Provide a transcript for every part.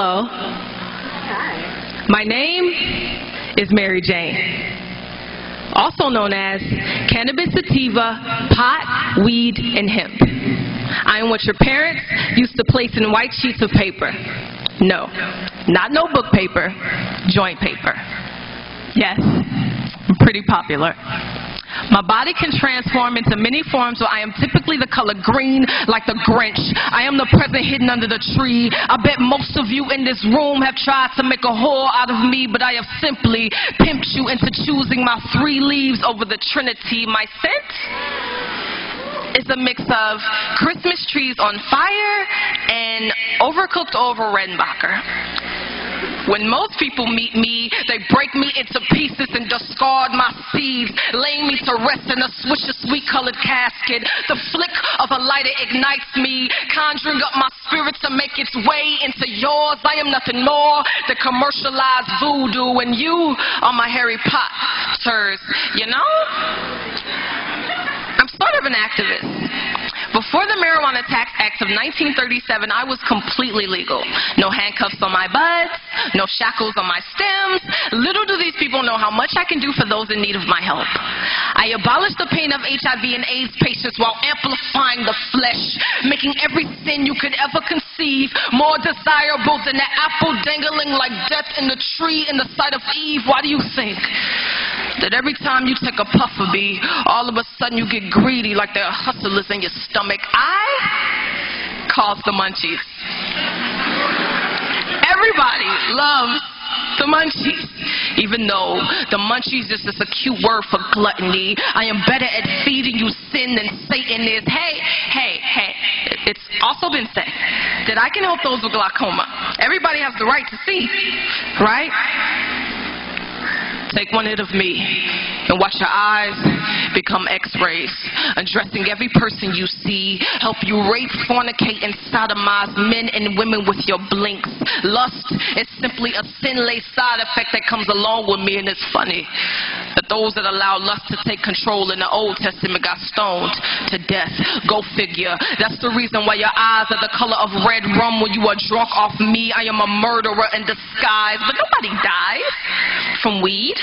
Hello. Hi. My name is Mary Jane, also known as cannabis sativa, pot, weed, and hemp. I am what your parents used to place in white sheets of paper. No, not notebook paper, joint paper. Yes, I'm pretty popular. My body can transform into many forms, so I am typically the color green, like the Grinch. I am the present hidden under the tree. I bet most of you in this room have tried to make a whore out of me, but I have simply pimped you into choosing my 3 leaves over the Trinity. My scent is a mix of Christmas trees on fire and overcooked over Redenbacher. When most people meet me, they break me into pieces and discard my seeds, laying me to rest in a swish of sweet-colored casket. The flick of a lighter ignites me, conjuring up my spirit to make its way into yours. I am nothing more than commercialized voodoo, and you are my Harry Potters. You know, I'm sort of an activist. Before the Marijuana Tax Act of 1937, I was completely legal. No handcuffs on my butt, no shackles on my stems. Little do these people know how much I can do for those in need of my help. I abolished the pain of HIV and AIDS patients while amplifying the flesh, making every sin you could ever conceive more desirable than the apple dangling like death in the tree in the sight of Eve. Why do you think that every time you take a puff of me, all of a sudden you get greedy like there are hustlers in your stomach? I cause the munchies. Everybody loves the munchies. Even though the munchies is just a cute word for gluttony, I am better at feeding you sin than Satan is. Hey, it's also been said that I can help those with glaucoma. Everybody has the right to see, right? Take one hit of me and watch your eyes become x-rays, addressing every person you see, help you rape, fornicate, and sodomize men and women with your blinks. Lust is simply a sin-laced side effect that comes along with me, and it's funny that those that allow lust to take control in the Old Testament got stoned to death. Go figure. That's the reason why your eyes are the color of red rum when you are drunk off me. I am a murderer in disguise, but nobody dies from weed.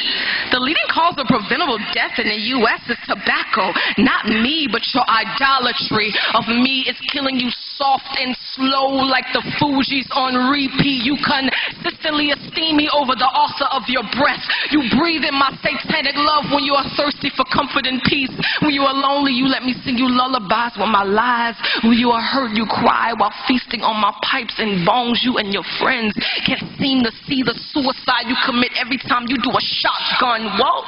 The leading cause of preventable death in the U.S. is tobacco. Not me, but your idolatry of me is killing you soft and slow like the Fugees on repeat. You consistently esteem me over the author of your breath. You breathe in my satanic love when you are thirsty for comfort and peace. When you are lonely, you let me sing you lullabies with my lies. When you are hurt, you cry while feasting on my pipes and bongs. You and your friends can't seem to see the suicide you commit every time you do a shotgun. Whoa.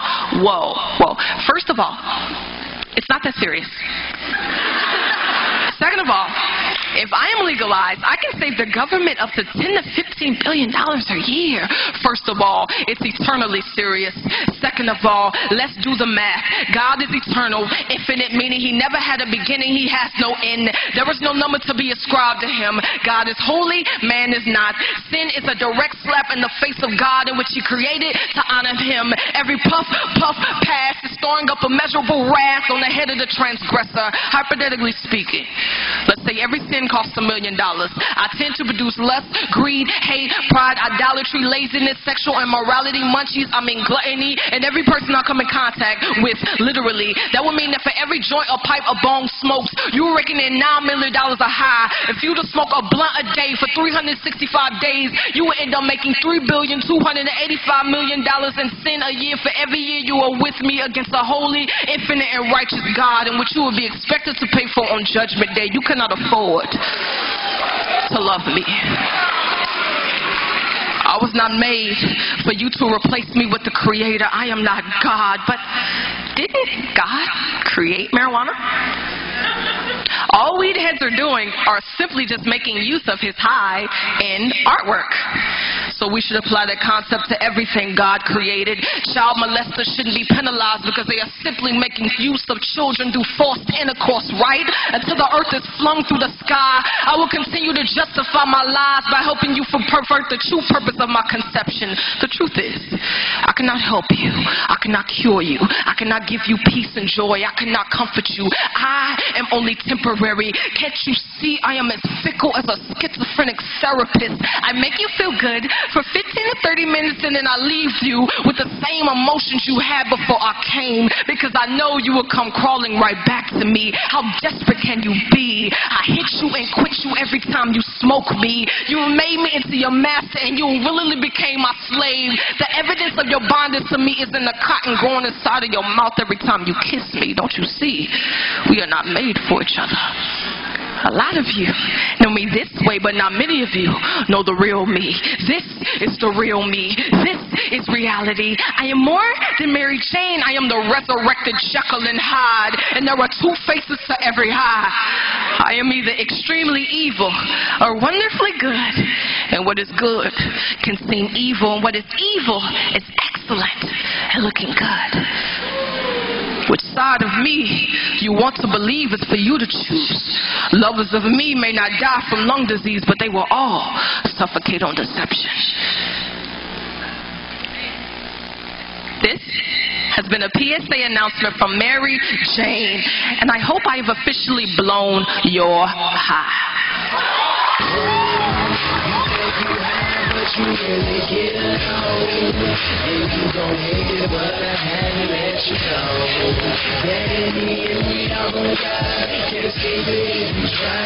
First of all, it's not that serious. Second of all, if I am legalized, I can save the government up to $10 to $15 billion a year. First of all, it's eternally serious. Second of all, let's do the math. God is eternal, infinite, meaning he never had a beginning, he has no end. There is no number to be ascribed to him. God is holy, man is not. Sin is a direct slap in the face of God in which he created to honor him. Every puff, pass is storing up immeasurable wrath on the head of the transgressor. Hypothetically speaking, let's say every sin costs $1 million. I tend to produce lust, greed, hate, pride, idolatry, laziness, sexual immorality, munchies, gluttony, and every person I come in contact with, literally. That would mean that for every joint or pipe a bong smokes, you reckon in $9 million a high. If you were to smoke a blunt a day for 365 days, you would end up making $3,285 million in sin a year for every year you are with me against a holy, infinite, and righteous God, in which you will be expected to pay for on Judgment Day. You cannot afford to love me. I was not made for you to replace me with the Creator. I am not God, but didn't God create marijuana? All weed heads are doing are simply just making use of his high-end artwork. So we should apply that concept to everything God created. Child molesters shouldn't be penalized because they are simply making use of children through forced intercourse, right? Until the earth is flung through the sky, I will continue to justify my lies by helping you pervert the true purpose of my conception. The truth is, I cannot help you. I cannot cure you. I cannot give you peace and joy. I cannot comfort you. I am only temporary. Can't you see I am as fickle as a schizophrenic therapist? I make you feel good for 15 to 30 minutes and then I leave you with the same emotions you had before I came, because I know you will come crawling right back to me. How desperate can you be? I hit you and quit you every time you smoke me. You made me into your master and you willingly became my slave. The evidence of your bondage to me is in the cotton growing inside of your mouth every time you kiss me. Don't you see? We are not made for each other. A lot of you know me this way, but not many of you know the real me. This is the real me. This is reality. I am more than Mary Jane. I am the resurrected Jekyll and Hyde, and there are two faces to every Hyde. I am either extremely evil or wonderfully good, and what is good can seem evil, and what is evil is excellent and looking good. Which side of me you want to believe is for you to choose. Lovers of me may not die from lung disease, but they will all suffocate on deception. This has been a PSA announcement from Mary Jane, and I hope I have officially blown your high. You really get along, and you gon' hate it, but I had to let you know that in the end we all gon' die. Can't escape it if you try.